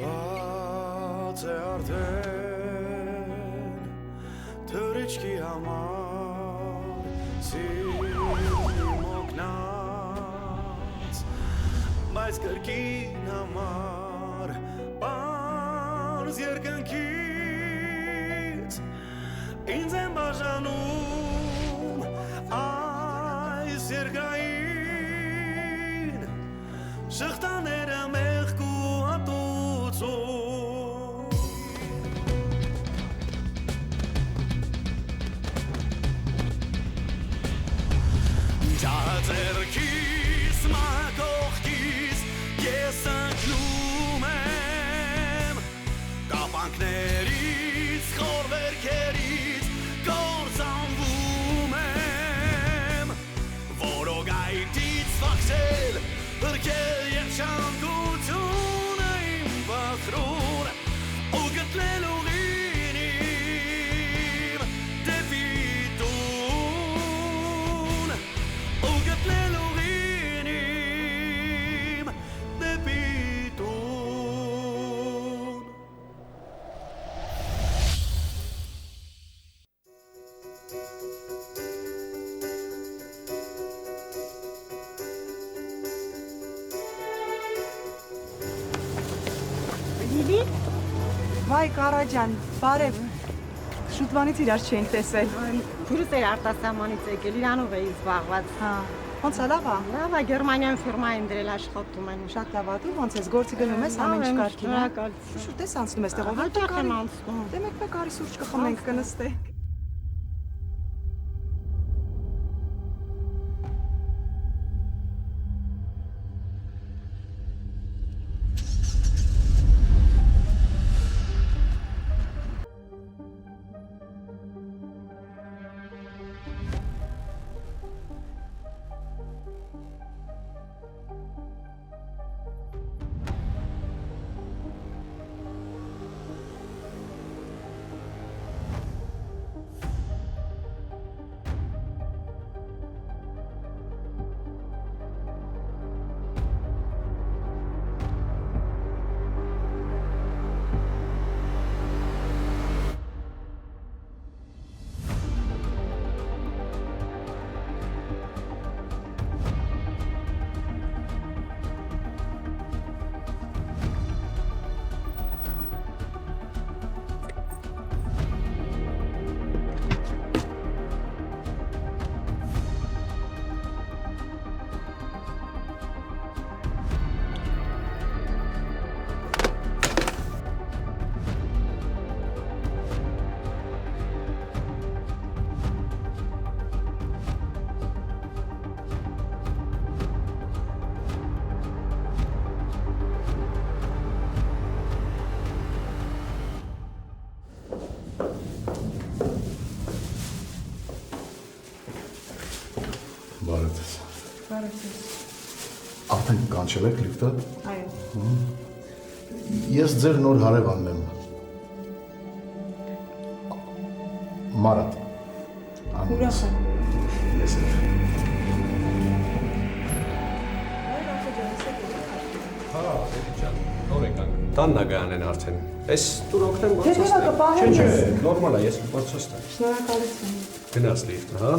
Բաց է արդեն թռիչքի համար սիրտի մոգնած բայց կրկին համար պարզ երկնքից ինձ եմ բաժանում այս երկրային շղթաները մեղք ու հատուցում ջահը ձեռքիս մակողքիս ես ընկնում եմ կապանքներից խորվերքերից կործանվում եմ որոգայթից վախցել հրկել և շանկությունը իմ բախրուն ու գտնել ուղին իմ դեպի տուն ու գտնել ուղին իմ դեպի տուն Լիլի, Վայ Կարաջան, բարև։ Շուտվանից իրար չենք տեսել։ քուրս էր արտասահմանից եկել, իրանով էի զբաղված։ Հա, ոնց է լավ է։ Լավ է, Գերմանիայում ֆիրմա եմ դրել աշխատում են։ Շատ լավ է, դու ոնց ես, գործի գնում ես, ամեն ինչ կարգին է։ Շնորհակալություն։ Շուտ ես անցնում ես տեղով։ Հաճախ եմ անցնում։ Դե մեկ արի սուրճ կխմենք կնստենք։ Բարև ձեզ։ Բարև ձեզ։ Արդեն կանչել եք լիֆտը։ Այո։ Ես ձեր նոր հարևանն եմ։ Մարատ։ Ուրախ եմ։ Ես եմ։ Հա, ջան, նոր եկանք։ Տան նագայան են արդեն։ Էս դուր օգնեմ Դե գործոստը։ դե կպահեմ Չէ, ես։ նորմալ է, ես գործոստը։ Շնորհակալություն։ Գնաց լիֆտը, հա։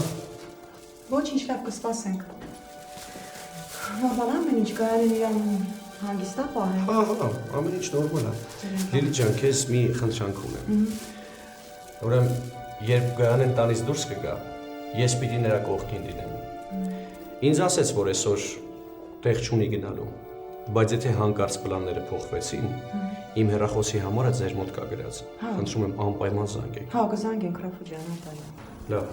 Ոչինչ լավ կսպասենք։ Նորմալ ամեն ինչ կարան իրան հանգիստա պահել։ Հա, ամեն ինչ նորմալ է։ Լիլի ջան, քեզ մի խնդրանք ունեմ։ Ուրեմն, երբ Գայանեն տանից դուրս կգա, ես պիտի նրա կողքին լինեմ։ Ինձ ասեց, որ այսօր տեղ չունի գնալու, բայց եթե հանկարծ պլանները փոխվեցին, իմ հեռախոսի համարը ձեր մոտ կա գրած։ Խնդրում եմ անպայման զանգեք։ Հա, կզանգենք Ռաֆու ջան, անպայման։ Լավ։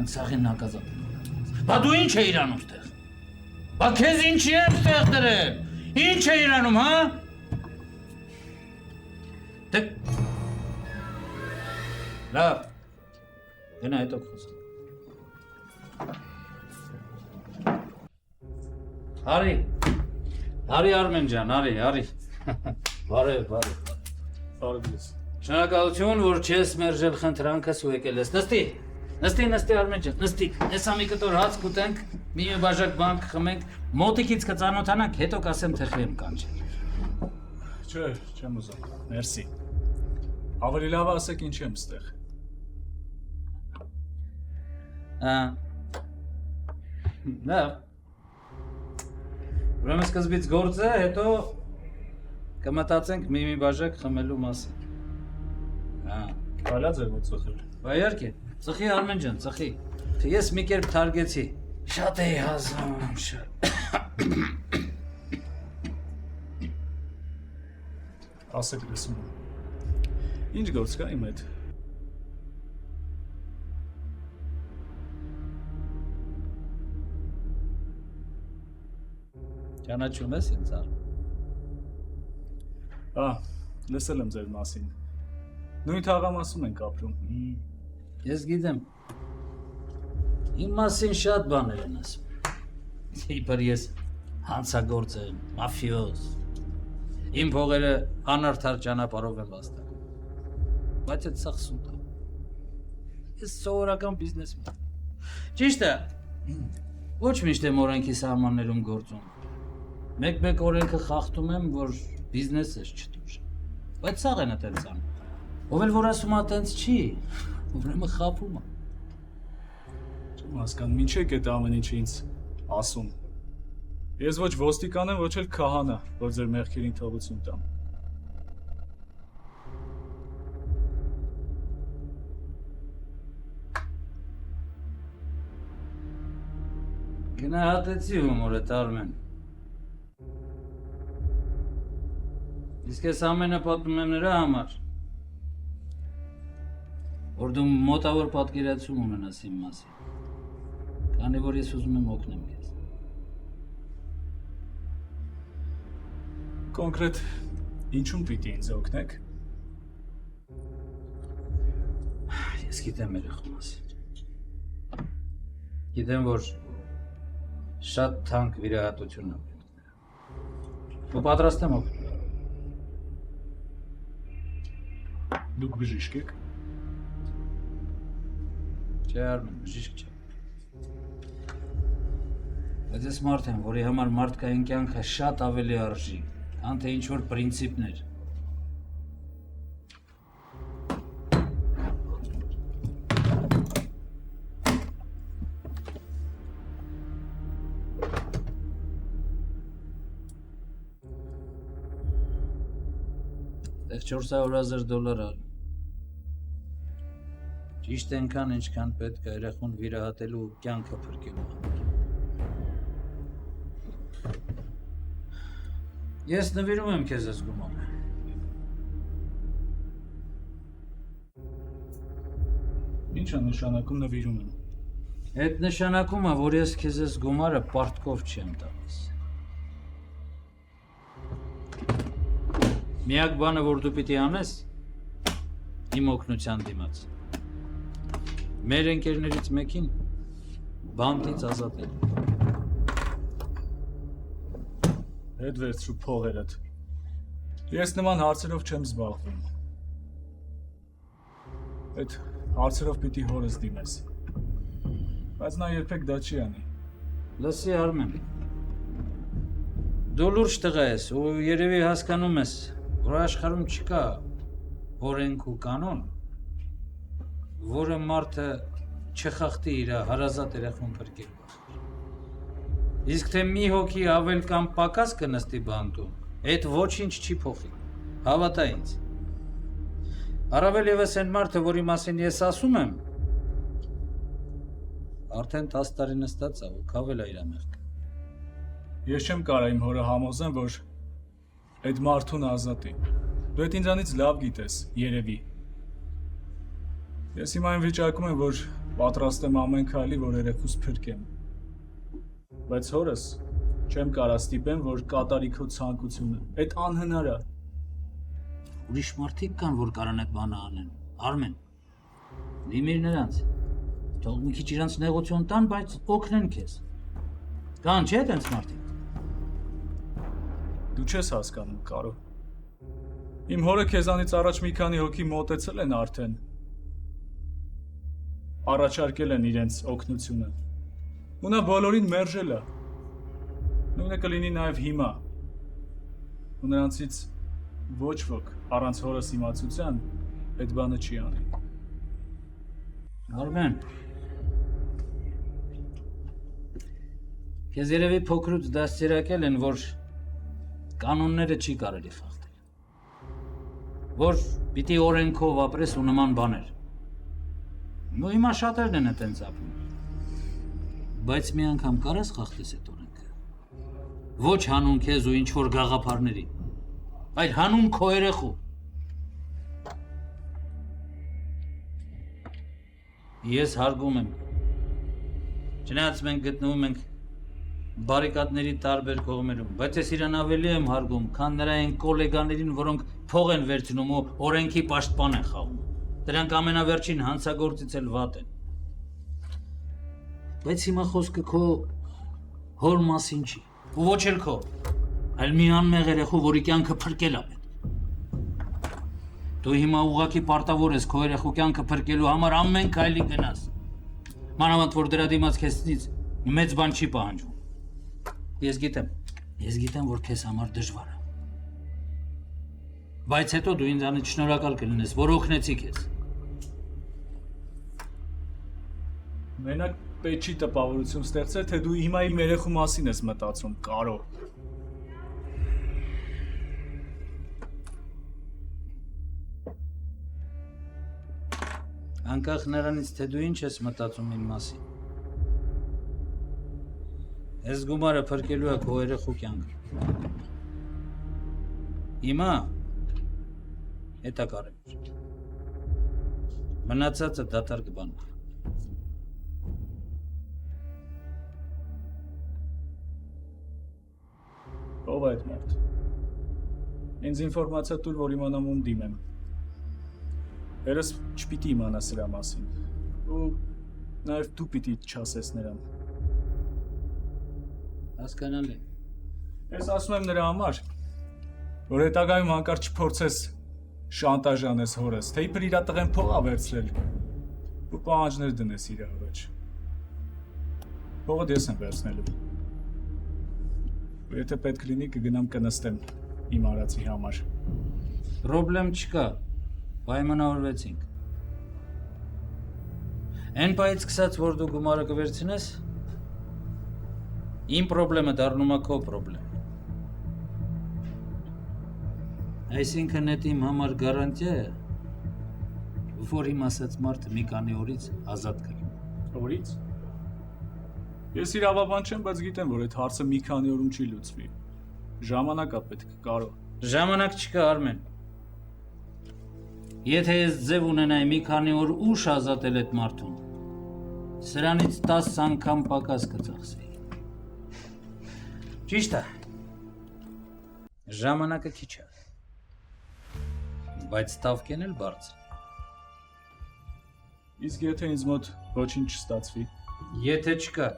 Իրանց սաղին նակազատ։ Բա դու ինչ է իրանում ստեղ։ Բա քեզ ինչի եմ ստեղ դրել։ Ինչ է իրանում, հա։ Դե լավ։ Գնա հետո խոսա։ Արի։ Արի Արմեն ջան, արի։ Բարև։ Բարև։ Շնորհակալություն, որ չես մերժել խնդրանքս ու եկել ես։ Նստի Արմեն ջան, նստի։ Հեսա մի կտոր հաց կուտենք, մի բաժակ բան կխմենք, մոտիկից կծանոթանանք, հետո կասեմ թե խեմ կանչել։ Չէ, չեմ ուզում։ Մերսի։ Ավելի լավ ասեք ինչ եմ ստեղ։ Լավ։ Ուրեմն սկզբից գործը, հետո կմտածենք մի բաժակ խմելու մասին։ Կարա ձեր մոտ ծխել։ Բա իհարկե, ծխի Արմեն ջան, ծխի։ Ես մի կերպ թարգեցի։ Շատ էի հազում, շատ։ Ասեք լսում եմ։ Ինչ գործ կա իմ հետ։ Ճանաչում ես ինձ Արմեն։ Լսել եմ ձեր մասին։ Նույն թաղամասում ենք ապրում։ Ես գիտեմ։ Իմ մասին շատ բաներ են ասում։ Իբր ես հանցագործ եմ, մաֆիոզ։ Իմ փողերը անարդար ճանապարհով եմ վաստակում։ Բայց այդ սա սուտ է։ Ես սովորական բիզնեսմեն։ Ճիշտ է։ Ոչ միշտ եմ օրենքի սահմաններում գործում։ Մեկ-մեկ օրենքը խախտում եմ, որ բիզնեսս չտուժի։ Բայց սաղ են այդպես անում։ Ով էլ որ ասում է այտենց չի, ուրեմն խաբում է։ Չեմ հասկանում, ինչ եք այդ ամեն ինչը ինձ ասում։ Ես ոչ ոստիկան եմ, ոչ էլ քահանա, որ ձեր մեղքերին թողություն տամ։ Գնահատեցի հումորդ Արմեն։ Իսկ ես ամենը պատմում եմ նրա համար, որ դու մոտավոր պատկերացում ունենաս իմ մասին, քանի որ ես ուզում եմ օգնեմ քեզ։ Կոնկրետ ինչու պիտի ինձ օգնեք։ Ես գիտեմ երախու մասին։ Գիտեմ, որ շատ թանկ վիրահատություն է։ Ու պատրաստ եմ օգնել։ Դուք բժիշկ եք։ Չէ Արմեն, բժիշկ չէ։ Բայց ես մարդ եմ, որի համար մարդկային կյանքը շատ ավելի արժի, քան թե ինչ-որ պրինցիպներ։ Դեռ $400,000 ալ։ Ճիշտ այնքան, ինչքան պետք է երախուն վիրահատելու ու կյանքը փրկելու համար։ Ես նվիրում եմ քեզ այս գումարը։ Ինչ է նշանակում նվիրում եմ։ Այդ նշանակում է, որ ես քեզ այս գումարը պարտքով չեմ տալիս։ Միակ բանը, որ դու պիտի անես, իմ օգնության դիմաց։ Մեր ընկերներից մեկին բանտից ազատել։ Հետ վերցրու փողերդ։ Ես նման հարցերով չեմ զբաղվում։ Այդ հարցերով պիտի հորս դիմես։ Բայց նա երբեք դա չի անի։ Լսի Արմեն, դու լուրջ տղա ես ու երևի հասկանում ես, որ աշխարհում չկա օրենք ու կանոն, որը մարդը չխախտի իր հարազատ երախուն փրկելու։ Իսկ թե մի հոգի ավել կամ պակաս կնստի բանտում, այդ ոչինչ չի փոխի։ Հավատա ինձ։ Առավել ևս այն մարդը, որի մասին ես ասում եմ, արդեն 10 տարի նստած է ու քավել է իր մեղքը։ Ես չեմ կարա իմ հորը համոզեմ, որ այդ մարդուն ազատի։ Դու այդ ինձանից լավ գիտես, երևի։ Ես հիմա այն վիճակում եմ, որ Պատրաստ եմ ամեն քայլի, որ երեխուս փրկեմ։ Բայց հորս չեմ կարա ստիպեմ, որ կատարի քո ցանկությունը։ Այդ անհնար է։ Ուրիշ մարդիկ կան, որ կարան այդ բանը անեն։ Արմեն, դիմիր նրանց։ Թող մի քիչ իրանց նեղություն տան, բայց օգնեն քեզ։ Կան չէ՞ այդպես մարդիկ։ Դու չես հասկանում, Կարո։ Իմ հորը քեզանից առաջ մի քանի հոգի մոտեցել են արդեն։ Առաջարկել են իրենց օգնությունը։ Ու նա բոլորին մերժել է։ Նույնը կլինի նաև հիմա։ Ու նրանցից ոչ ոք առանց հորս իմացության այդ բանը չի անի։ Արմեն, քեզ երևի փոքրուց դաստիարակել են, որ կանոնները չի կարելի խախտել։ Որ պիտի օրենքով ապրես ու նման բաներ։ Ու հիմա շատերն են այդպես ապրում։ Բայց մի անգամ կարաս խախտես այդ օրենքը։ Ոչ հանուն քեզ ու ինչ որ գաղափարների, այլ հանուն քո երեխու։ Ես հարգում եմ։ Չնայած մենք գտնվում ենք բարիկադների տարբեր կողմերում, բայց ես իրան ավելի եմ հարգում, քան նրա այն գոլեգաներին, որոնք փող են վերցնում ու օրենքի պաշտպան են խաղում։ Դրանք ամենավերջին հանցագործից էլ վատ են։ Բայց հիմա խոսքը քո հոր մասին չի, ու ոչ էլ քո, այլ մի անմեղ երեխու, որի կյանքը փրկել է պետք։ Դու հիմա ուղղակի պարտավոր ես քո երեխու կյանքը փրկելու համար ամեն քայլի գնաս։ Մանավանդ որ դրա դիմաց քեզնից մեծ բան չի պահանջվում։ Ես գիտեմ, որ քեզ համար դժվար է։ Բայց հետո դու ինձանից շնորհակալ կլինես, որ օգնեցի քեզ։ Մենակ պետք չի տպավորություն ստեղծել, թե դու հիմա իմ երեխու մասին ես մտածում, Կարո։ Անկախ նրանից, թե դու ինչ ես մտածում իմ մասին։ Ես գումարը փրկելու է քո երեխու կյանքը։ Հիմա հետա կարևոր։ Մնացածը դատարկ բան է։ Ո՞վ է այդ մարդ։ Ինձ ինֆորմացիա տուր, որ իմանամ ում դիմեմ։ Երես չպիտի իմանա սրա մասին։ Ու նաև դու պիտի չասես նրան։ Հասկանալի։ Ես ասում եմ նրա համար, որ հետագայում հանկարծ չփորձես շանտաժ անես հորս, թե իբր իրա տղեն փող ա վերցրել ու պահանջներ դնես իր առաջ։ Փողը ես եմ վերցնելու։ Ու եթե պետք լինի կգնամ կնստեմ իմ արածի համար։ Պրոբլեմ չկա, պայմանավորվեցինք։ Այն պայից սկսած, որ դու գումարը կվերցնես, իմ պրոբլեմը դառնում է քո պրոբլեմ։ Այսինքն այդ իմ համար գարանտիա է, որ իմ ասած մարդը մի քանի օրից ազատ կլինի։ Օրից։ Ես իրավաբան չեմ, բայց գիտեմ, որ այդ հարցը մի քանի օրում չի լուծվի։ Ժամանակ է պետք, Կարո։ Ժամանակ չկա, Արմեն։ Եթե ես ձև ունենայի մի քանի օր ուշ ազատել այդ մարդուն, սրանից 10 անգամ պակաս կծախսեի։ Ճիշտ է։ Ժամանակը քիչ է։ Բայց տավկեն էլ բարձր։ Իսկ եթե ինձ մոտ ոչինչ չստացվի։ Եթե չկա։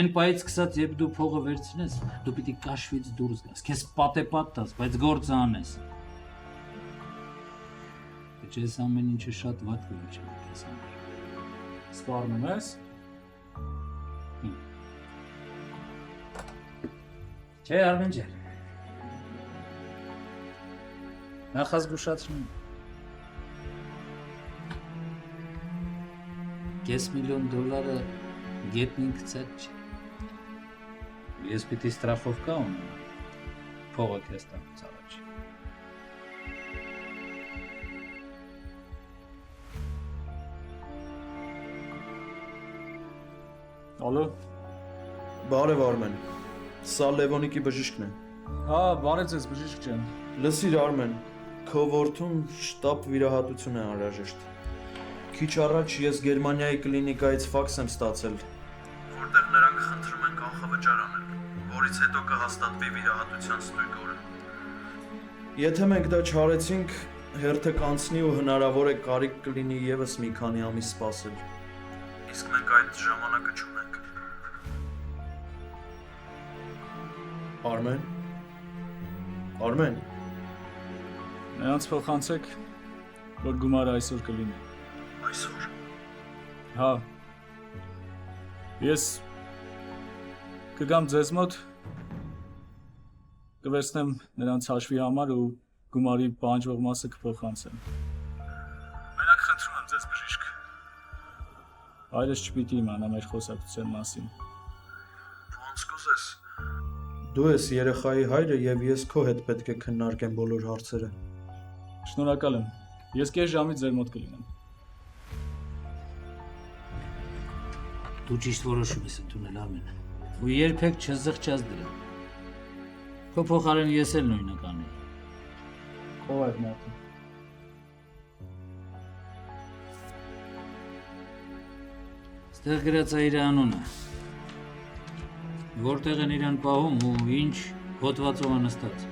Այն պայից սկսած, երբ դու փողը վերցնես, դու պիտի կաշվից դուրս գաս, քեզ պատեպատ տաս, բայց գործը անես։ Բայց ես ամեն ինչը շատ վատ կլինի քեզ համար։ Սպառնում ես։ Չէ, Արմեն ջան։ Նախազգուշացնում եմ։ $500,000-ը գետնին գցած չի։ Ես պիտի ստրախովկա ունեմ, փողը քեզ տանուց առաջ։ Ալո։ Բարև Արմեն, սա Լևոնիկի բժիշկն է։ Հա, բարև ձեզ բժիշկ ջան։ Լսիր Արմեն, Քո որդուն շտապ վիրահատություն է անհրաժեշտ։ Քիչ առաջ ես Գերմանիայի կլինիկայից ֆաքս եմ ստացել, որտեղ նրանք խնդրում են կանխավճար անել, որից հետո կհաստատվի վիրահատության ստույգ օրը։ Եթե մենք դա չարեցինք, հերթը կանցնի ու հնարավոր է կարիք կլինի եւս մի քանի ամիս սպասել։ Իսկ մենք այդ ժամանակը չունենք։ Արմեն։ Նրանց փոխանցեք, որ գումարը այսօր կլինի։ Այսօր։ Հա։ Ես կգամ ձեզ մոտ, կվերցնեմ նրանց հաշվի համար ու գումարի պահանջվող մասը կփոխանցեմ։ Մենակ խնդրում եմ ձեզ բժիշկ։ Այլս չպիտի իմանա մեր խոսակցության մասին։ Ոնց կուզես։ Դու ես երեխայի հայրը եւ ես քո հետ պետք է քննարկեմ բոլոր հարցերը։ Շնորհակալ եմ։ Ես կես ժամից ձեր մոտ կլինեմ։ Դու ճիշտ որոշում ես ընդունել, Արմեն։ Ու երբեք չզղջաս դրան։ Քո փոխարեն ես էլ նույնը կանեի։ Ո՞վ է մարդը։ Ստեղ գրած է իր անունը։ Որտեղ են իրան պահում ու ինչ հոտվածով անստած։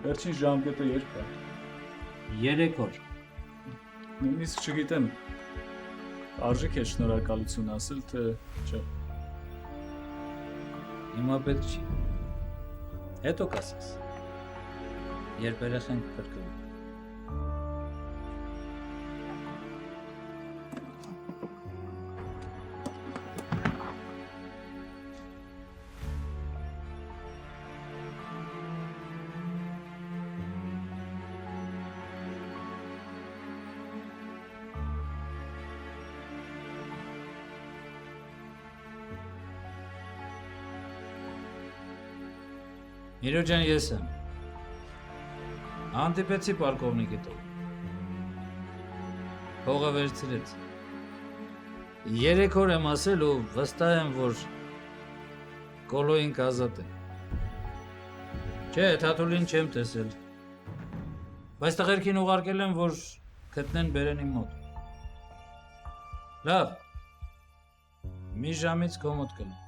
Վերջին ժամկետը երբ է։ 3 օր։ Նույնիսկ չգիտեմ, արժեք է շնորհակալություն ասել, թե չէ։ Հիմա պետք չի։ Հետո կասես։ Երբ երեխան կփրկվի։ Միրո ջան, ես եմ։ Հանդիպեցի պարկովնիկի տող։ Փողը վերցրեց։ 3 օր եմ ասել ու վստահ եմ, որ կոլոին կազատ է։ Չէ, Թաթուլին չեմ տեսել։ Բայց տղերքին ուղարկել եմ, որ գտնեն բերեն իմ մոտ։ Լավ։ Մի ժամից քո մոտ կլինի։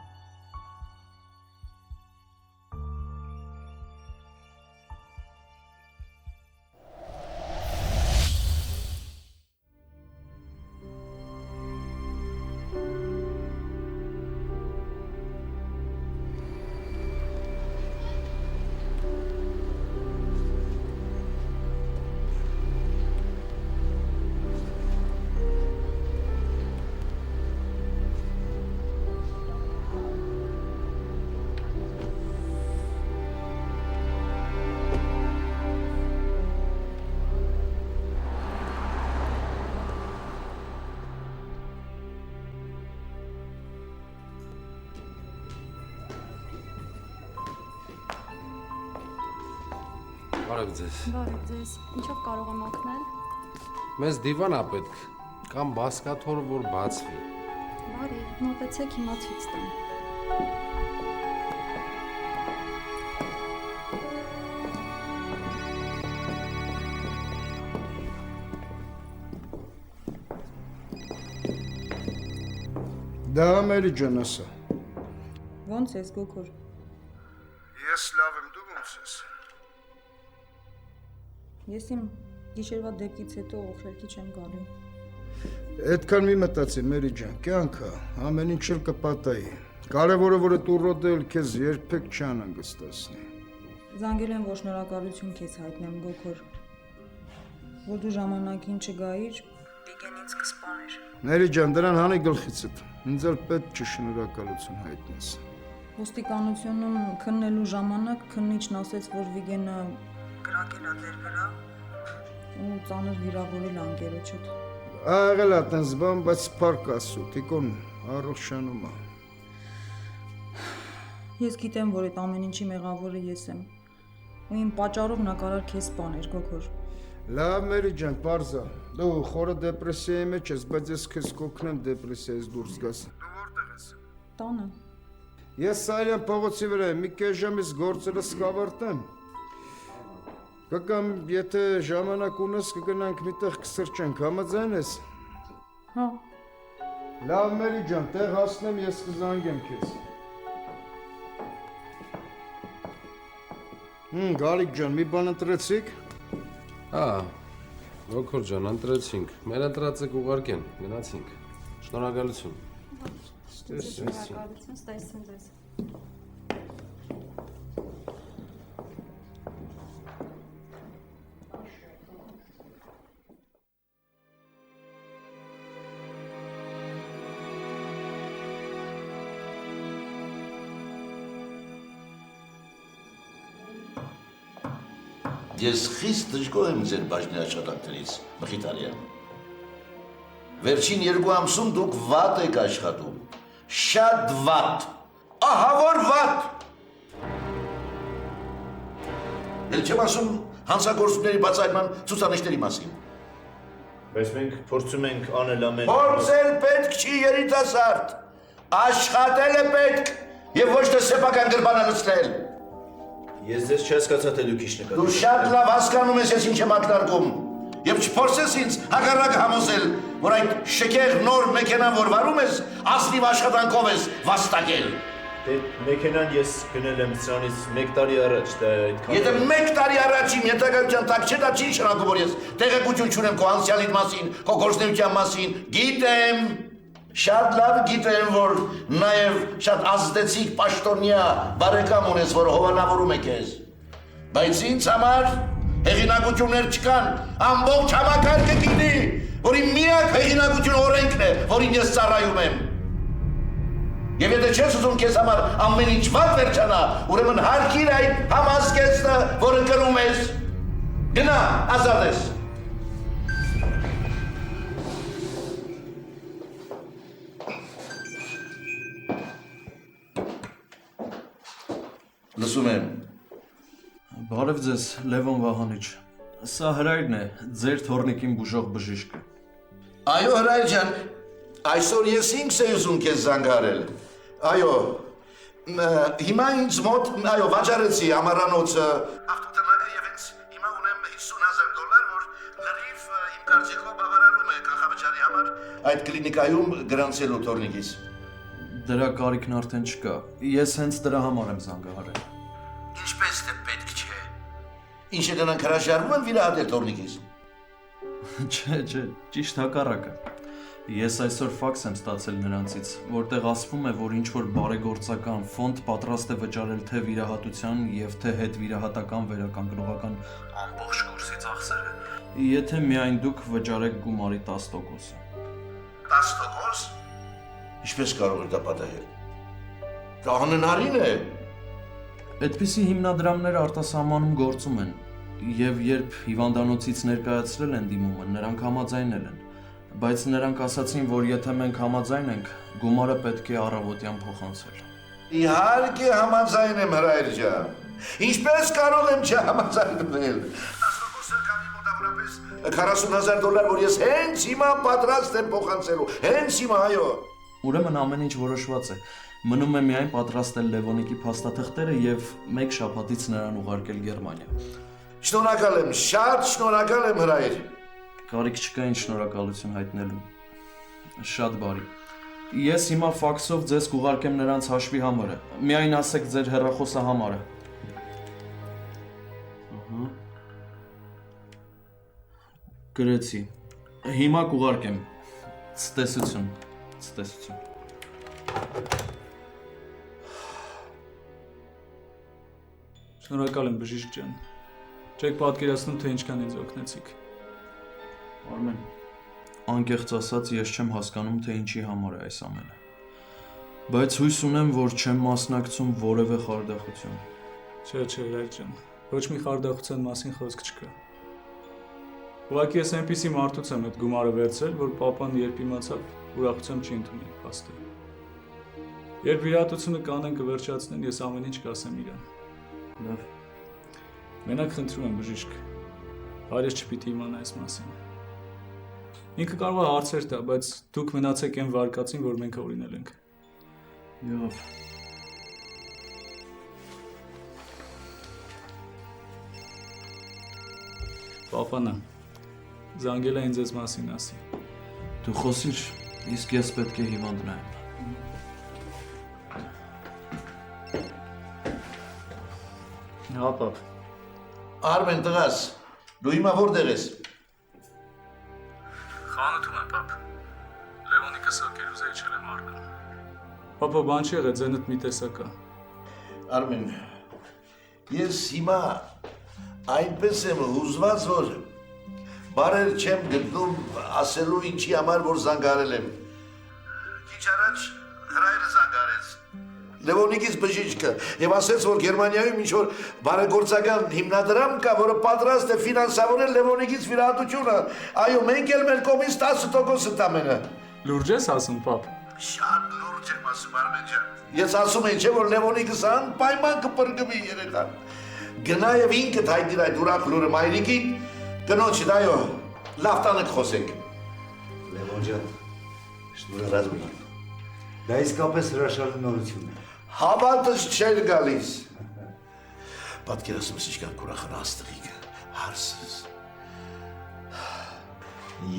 Բարև ձեզ։ Բարև ձեզ։ Ինչով կարող եմ օգնել։ Մեզ դիվան ա պետք, կամ բասկաթոռ, որ բացվի։ Բարի, մոտեցեք հիմա ցույց տամ։ Դա Մերի ջան ասա։ Ոնց ես գոքոր։ Ես լավ եմ, դու ոնց ես։ Ես իմ գիշերվա դեպքից հետո օխրելքի չեմ գալու։ Այդքան մի մտածի Մերի ջան, կյանքը ամեն ինչ էլ կպատայի։ Կարևորը որ այդ ուռոդը էլ քեզ երբեք չանհանգստացնի։ Զանգել եմ, որ շնորհակալություն քեզ հայտնեմ գոքոր։ Որ դու ժամանակին չգայիր, Վիգեն ինձ կսպաներ։ Մերի ջան, դրան հանի գլխիցդ։ Ինձ էլ պետք չէ շնորհակալություն հայտնես։ Ոստիկանությունում քննելու ժամանակ քննիչն ասեց, որ Վիգենը կրակել է դեր վրա ու ծանր վիրավորել անկերոջդ։ Աղել ա տենց բան, բայց փառք ասու, տիկոն առողջանում ա։ Ես գիտեմ, որ այդ ամեն ինչի մեղավորը ես եմ։ Ու իմ պատճառով նա կարող քեզ սպաներ գոքոր։ Լավ Մերի ջան, պարզա։ Դու խորը դեպրեսիայի մեջ ես, բայց ես քեզ կօգնեմ դեպրեսիայից դուրս գաս։ Դու որտեղ ես։ Տանը։ Ես Սարյան փողոցի վրա եմ, մի կես ժամից գործերս կավարտեմ։ Կգամ, եթե ժամանակ ունես, կգնանք միտեղ կսրճենք, համաձայն ես։ Հա։ Լավ, Մերի ջան, տեղ հասնեմ, ես կզանգեմ քեզ։ Գալիկ ջան, մի բան ընտրեցիք։ Հա, Ոգոր ջան, ընտրեցինք։ Մեր ընտրածը կուղարկեն, գնացինք։ Շնորհակալություն։ Շնորհակալություն, ստեսին ձեզ։ Ես խիստ դժգոհ եմ ձեր բաժնի աշխատանքներից, Մխիթարյան։ Վերջին 2 ամսում դուք վատ եք աշխատում, շատ վատ, ահա որ վատ։ Էլ չեմ ասում հանցագործությունների բացահայտման ցուցանիշների մասին։ Բայց մենք փորձում ենք անել ամեն։ Փորձել պետք չի երիտասարդ, աշխատել է պետք եւ ոչ թե սեփական գրբանը լցնել։ Ես ձեզ չհասկացա, թե դուք ինչ նկատի։ Դու շատ լավ հասկանում ես, ես ինչ եմ ակնարկում։ Եվ չփորձես ինձ հակառակը համոզել, որ այդ շքեղ նոր մեքենան, որ վարում ես, ազնիվ աշխատանքով ես վաստակել։ Դե մեքենան ես գնել եմ սրանից 1 տարի առաջ, դա այդքան։ Եթե 1 տարի առաջ իմ ենթակայության տակ չէ, դա չի նշանակում, որ ես տեղեկություն չունեմ քո անցյալիդ մասին, քո գործունեության մասին։ Գիտեմ, շատ լավ գիտեմ, որ նաև շատ ազդեցիկ պաշտոնյա բարեկամ ունես, որ հովանավորում է քեզ։ Բայց ինձ համար հեղինակություններ չկան, ամբողջ համակարգը գիտի, որ իմ միակ հեղինակություն օրենքն է, որին ես ծառայում եմ։ Եվ եթե չես ուզում քեզ համար ամեն ինչ վատ վերջանա, ուրեմն հարկիր այդ համազգեստը, որը կրում ես։ Գնա, ազատ ես։ Լսում եմ։ Բարև ձեզ, Լևոն Վահանիչ։ Սա Հրայրն է, ձեր թորնիկին բուժող բժիշկը։ Այո, Հրայր ջան, այսօր ես ինքս եմ ուզում քեզ զանգարել։ Այո, հիմա ինձ մոտ, այո, վաճառեցի ամառանոցը, ավտոտնակը եւ ինձ հիմա ունեմ $50,000, որ լրիվ իմ կարծիքով բավարարում է կանխավճարի համար այդ կլինիկայում գրանցելու թորնիկից։ Դրա կարիքն արդեն չկա։ Ես հենց դրա համար եմ զանգահարել։ Ինչպես թե պետք չէ։ Ինչ է դրանք հրաժարվում են վիրահատել թորնիկից։ Չէ, ճիշտ հակառակը։ Ես այսօր ֆաքս եմ ստացել նրանցից, որտեղ ասվում է, որ ինչ որ բարեգործական ֆոնդ պատրաստ է վճարել թե վիրահատության եւ թե հետվիրահատական վերականգնողական ամբողջ կուրսի ծախսերը, եթե միայն դուք վճարեք գումարի 10%-ը։ 10%? Ինչպես կարող է դա պատահել։ Դա անհնարին է։ Այդպիսի հիմնադրամներ արտասահմանում գործում են, եւ երբ հիվանդանոցից ներկայացրել են դիմումը, նրանք համաձայնել են, բայց նրանք ասացին, որ եթե մենք համաձայն ենք, գումարը պետք է առավոտյան փոխանցել։ Իհարկե համաձայն եմ, Հրայր ջան։ Ինչպես կարող եմ չհամաձայնվել։ 10%-ը կանի մոտավորապես $40,000, որ ես հենց հիմա պատրաստ եմ փոխանցելու, հենց հիմա, այո։ Ուրեմն ամեն ինչ որոշված է։ Մնում է միայն պատրաստել Լևոնիկի փաստաթղթերը եւ 1 շաբաթից նրան ուղարկել Գերմանիա։ Շնորհակալ եմ, շատ շնորհակալ եմ, Հրայր։ Կարիք չկա ինչ շնորհակալություն հայտնելու։ Շատ բարի։ Ես հիմա ֆաքսով ձեզ կուղարկեմ նրանց հաշվի համարը։ Միայն ասեք ձեր հեռախոսահամարը։ Ահա։ Գրեցի։ Հիմա կուղարկեմ։ Ցտեսություն։ Ցտեսություն։ Շնորհակալ եմ, բժիշկ ջան։ Չեք պատկերացնում, թե ինչքան ինձ օգնեցիք։ Արմեն, անկեղծ ասած, ես չեմ հասկանում, թե ինչի համար է այս ամենը։ Բայց հույս ունեմ, որ չեմ մասնակցում որևէ խարդախություն։ Չէ, Հրայր ջան, ոչ մի խարդախության մասին խոսք չկա։ Ուղղակի ես այնպիսի մարդուց եմ այդ գումարը վերցրել, որ պապան երբ իմացավ, ուրախությամբ չի ընդունել փաստը։ Երբ վիրահատությունը կանեն կվերջացնեն, ես ամեն ինչ կասեմ իրան։ Լավ։ Մենակ խնդրում եմ, բժիշկ, հայրս չպիտի իմանա այս մասին։ Ինքը կարող է հարցեր տա, բայց դուք մնացեք այն վարկածին, որ մենք օրինել ենք։ Եղավ։ Պապանա, զանգել էին ձեզ մասին ասի։ Դու խոսիր, իսկ ես պետք է հիվանդ նայեմ։ Հա, պապ։ Արմեն տղաս, դու հիմա որտեղ ես։ Խանութում եմ, պապ։ Լևոնի կսակեր ուզեի չել եմ արկան։ Պապա, բան չի եղել, ձենդ մի տեսակ է։ Արմեն, ես հիմա այնպես եմ հուզված, որ բարեր չեմ գտնում ասելու ինչի համար, որ զանգարել եմ։ Քիչ առաջ հրայրը զանգարեց։ Լևոնիկից բժիշկը եւ ասեց, որ Գերմանիայում ինչ-որ բարեգործական հիմնադրամ կա, որը պատրաստ է ֆինանսավորել Լևոնիկից վիրահատությունը։ Այո, մենք էլ մեր կողմից 10% ընդամենը։ Լուրջ ես ասում, պապ։ Շատ լուրջ եմ ասում, Արմեն ջան։ Ես ասում եմ, չէ՞ որ Լևոնիկս անպայման կպրկվի երեխան։ Գնա եւ ինքդ հայտիր այդ ուրախ լուրը մայրիկին, կնոջդ, այո, լավ տանեք խոսենք։ Լևոն ջան, շնորհակալ եմ։ Դա իսկապես հրաշալի նորություն է։ Հավատս չէր գալիս։ Պատկերացնում ես ինչքան ուրախ է աստղիկը, հարսս։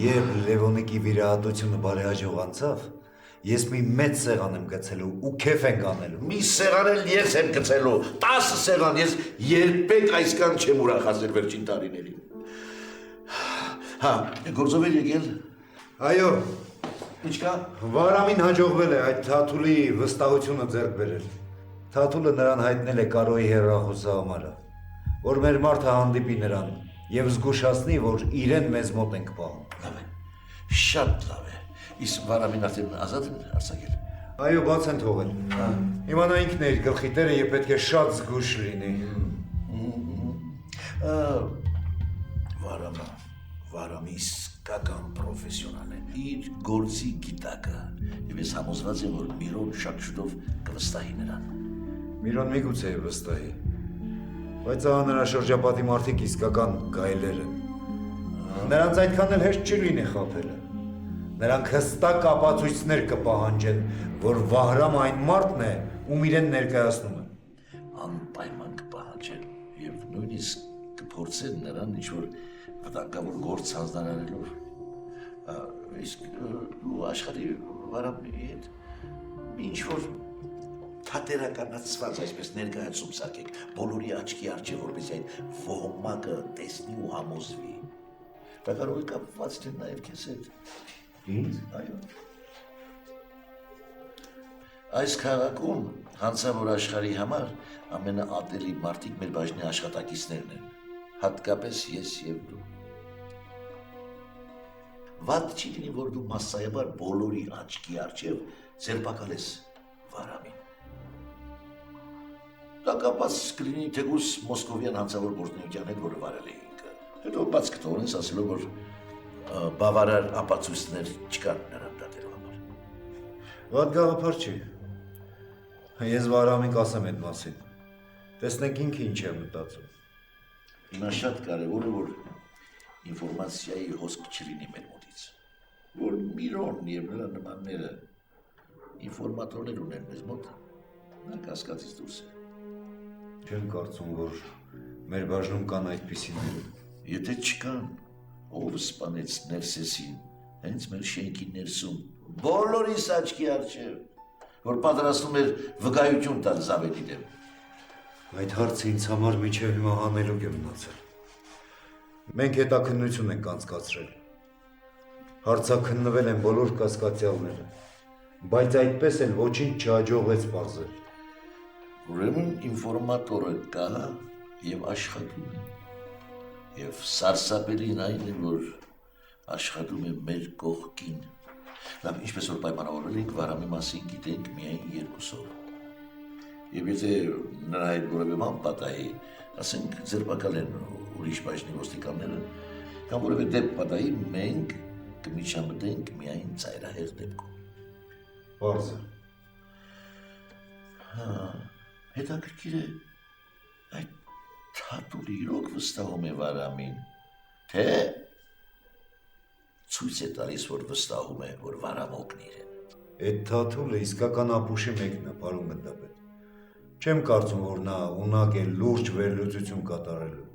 Եվ Լևոնիկի վիրահատությունը բարեհաջող անցավ, ես մի մեծ սեղան եմ գցելու ու քեֆ ենք անելու։ Մի սեղան էլ ես եմ գցելու, 10 սեղան, ես երբեք այսքան չեմ ուրախացել վերջին տարիներին։ Հա, գործով էր եկել։ Այո։ Ինչ կա։ Վարամին հաջողվել է այդ Թաթուլի վստահությունը ձեռք բերել։ Թաթուլը նրան հայտնել է Կարոյի հեռախոսահամարը, որ մեր մարդը հանդիպի նրան եւ զգուշացնի, որ իրեն մեզ մոտ ենք պահում։ Լավ է, շատ լավ է։ Իսկ Վարամին արդեն ազատ են արձակել։ Այո, բաց են թողել։ Հիմա նա ինքն է իր գլխի տերը եւ պետք է շատ զգուշ լինի։ Վարամը իսկական պրոֆեսիոնալ է, իր գործի գիտակը, եւ ես համոզված եմ, որ Միրոն շատ շուտով կվստահի նրան։ Միրոն միգուցե վստահի, բայց ահա նրա շրջապատի մարդիկ իսկական գայլեր են։ Նրանց այդքան էլ հեշտ չի լինի խաբելը։ Նրանք հստակ ապացույցներ կպահանջեն, որ Վահրամը այն մարդն է, ում իրեն ներկայացնում են։ Անպայման կպահանջեն եւ նույնիսկ կփորձեն նրան ինչ-որ վտանգավոր գործ հանձնարարելով։ Իսկ դու աշխարհի Վարամի հետ ինչ-որ թատերականացված այսպես ներկայացում սարքեք, բոլորի աչքի առջև, որպես այդ ոհմակը տեսնի ու համոզվի։ Դա կարող է կապված լինել նաև քեզ հետ։ Ինձ, այո։ Այս քաղաքում հանցավոր աշխարհի համար ամենաատելի մարդիկ մեր բաժնի աշխատակիցներն են, հատկապես ես եւ դու։ Վատ չի լինի, որ դու մասսայաբար բոլորի աչքի առջև ձերբակալես Վարամին։ Դա կապված կլինի թեկուզ մոսկովյան հանցավոր գործունեության հետ, որը վարել է ինքը։ Հետո բաց կթողնես ասելով, որ բավարար ապացույցներ չկան նրան դատելու համար։ Վատ գաղափար չի։ Ես Վարամին կասեմ այդ մասին։ Տեսնենք ինքը ինչ է մտածում։ Հիմա շատ կարևոր է, որ ինֆորմացիայի հոսք չլինի մեր մոտից, որ Միրոն եւ նրա նմանները ինֆորմատորներ ունեն մեզ մոտ, նա կասկածից դուրս է։ Չեմ կարծում, որ մեր բաժնում կան այդպիսիներ։ Եթե չկան, ով սպանեց Ներսեսին, հենց մեր շենքի ներսում, բոլորիս աչքի առջև, որ պատրաստում էր վկայություն տալ Զավենի դեմ։ Այդ հարցը ինձ համար մինչև հիմա հանելուկ է մնացել։ Մենք հետաքննություն ենք անցկացրել։ Հարցաքննվել են բոլոր կասկածյալները, բայց այդպես էլ ոչինչ չհաջողվեց պարզել։ Ուրեմն ինֆորմատորը կա եւ աշխատում է։ Եվ սարսափելին այն է, որ աշխատում է մեր կողքին։ Լավ, ինչպես որ պայմանավորվել ենք, Վարամի մասին գիտենք միայն երկուսով։ Եվ եթե նրա հետ որևէ բան պատահի, ասենք ձերբակալեն ուրիշ բաժնի ոստիկանները, կամ որևէ դեպք պատահի, մենք կմիջամտենք միայն ծայրահեղ դեպքում։ Պարզ է։ Հետաքրքիր է, այդ Թաթուլը իրոք վստահում է Վարամին, թե ցույց է տալիս, որ վստահում է, որ Վարամը օգնի իրեն։ Այդ Թաթուլը իսկական ապուշի մեկն է, պարոն գնդապետ։ Չեմ կարծում, որ նա ունակ է լուրջ վերլուծություն կատարելու։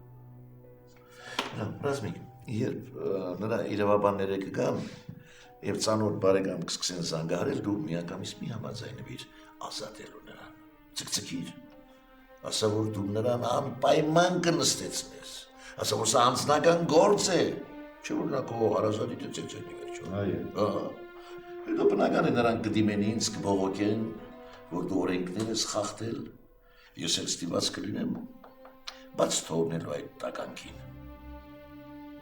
Ռազմիկ, երբ նրա իրավաբանները կգան եւ ծանոթ բարեկամ կսկսեն զանգահարել, դու միանգամից մի համաձայնվիր ազատելու նրան։ Ցկցկիր։ Ասա որ դու նրան անպայման կնստեցնես։ Ասա որ սա անձնական գործ է։ Չէ՞ որ նա քո հարազատիդ է ցեցենի վերջո։ Այո։ Հետո բնական է նրանք կդիմեն ինձ, կբողոքեն, որ դու օրենքներ ես խախտել։ Ես էլ ստիպված կլինեմ բաց թողնելու այդ տականքին։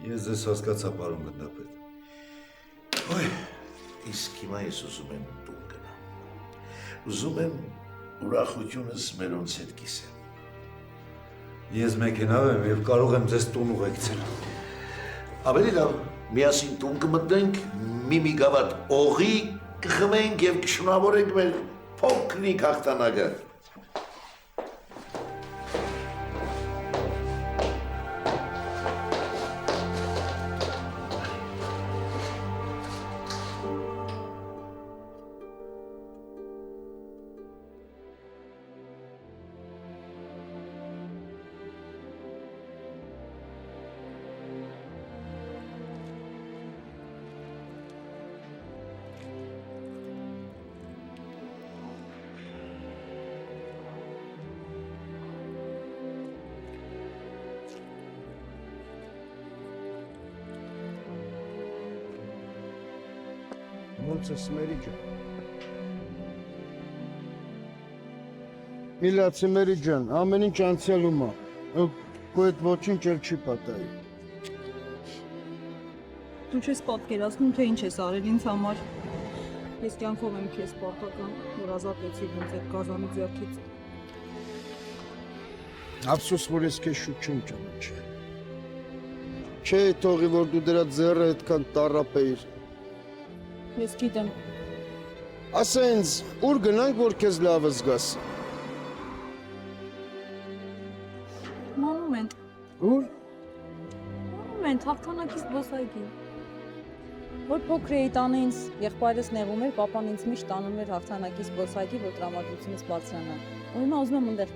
Ես ձեզ հասկացա, պարոն գնդապետ։ Ոյ, իսկ հիմա ես ուզում եմ տուն գնամ։ Ուզում եմ ուրախությունս մերոնց հետ կիսեմ։ Ես մեքենավ եմ եւ կարող եմ ձեզ տուն ուղեկցել։ Ավելի լավ, միասին տուն կմտնենք, մի գավաթ օղի կխմենք եւ կշնորհավորենք մեր փոքրիկ հաղթանակը։ Ոնց ես Մերի ջան։ Միլացի Մերի ջան, ամեն ինչ անցյալում է։ Քո այդ ոչինչ էլ չի պատահի։ Դու չես պատկերացնում, թե ինչ ես արել ինձ համար։ Ես կյանքով եմ քեզ պարտական, որ ազատեցի ինձ այդ գազանի ձեռքից։ Ափսոս, որ ես քեզ շուտ չեմ ճանաչել։ Չէ, թողի որ դու դրա ձեռը այդքան տառապ էիր։ Ես գիտեմ։ Ասա ինձ, ուր գնանք, որ քեզ լավը զգաս։ Մոնումենտ։ Ուր։ Մոնումենտ, հաղթանակի զբոսայգի։ Որ փոքր էի տանը ինձ եղբայրս նեղում էր, պապան ինձ միշտ տանում էր հաղթանակի զբոսայգի, որ տրամադրությունից բարձրանամ։ Ու հիմա ուզում եմ այնտեղ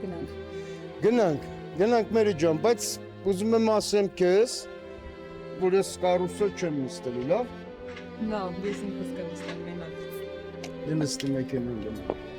գնանք։ Գնանք Մերի ջան, բայց ուզում եմ ասեմ քեզ, որ ես կարուսել չեմ նստելու, լավ։ Լավ, ես ինքս կնստեմ մենակ։ Դե նստի մեքենան գնամ։